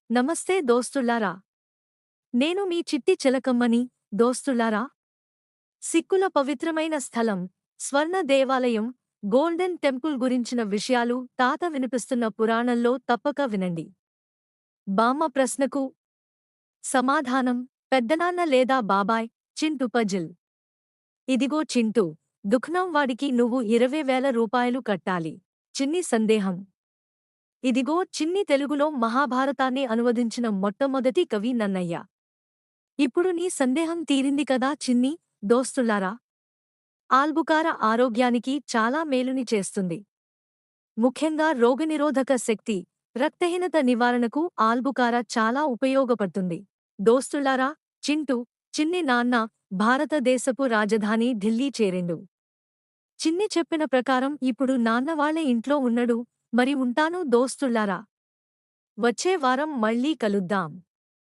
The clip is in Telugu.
నమస్తే దోస్తులారా. నేను మీ చిట్టి చిలకమ్మని. దోస్తులారా, సిక్కుల పవిత్రమైన స్థలం స్వర్ణ దేవాలయం గోల్డెన్ టెంపుల్ గురించిన విషయాలు తాత వినిపిస్తున్న పురాణంలో తప్పక వినండి. బామ్మ ప్రశ్నకు సమాధానం పెద్దనాన్న లేదా బాబాయ్. చింటూ పజిల్. ఇదిగో చింటూ, దుఃఖం వాడికి నువ్వు 20,000 రూపాయలు కట్టాలి. చిన్ని సందేహం. ఇదిగో చిన్ని తెలుగులో మహాభారతాన్ని అనువదించిన మొట్టమొదటి కవి నన్నయ్య. ఇప్పుడు నీ సందేహం తీరింది కదా చిన్ని. దోస్తులారా, ఆల్బుకార ఆరోగ్యానికి చాలా మేలుని చేస్తుంది. ముఖ్యంగా రోగనిరోధక శక్తి, రక్తహీనత నివారణకు ఆల్బుకార చాలా ఉపయోగపడుతుంది. దోస్తులారా, చింటూ, చిన్ని నాన్న భారతదేశపు రాజధాని ఢిల్లీ చేరిండు. చిన్ని చెప్పిన ప్రకారం ఇప్పుడు నాన్న వాళ్ళే ఇంట్లో ఉన్నడు. మరి ఉంటాను దోస్తులారా. వచ్చే వారం మళ్ళీ కలుద్దాం.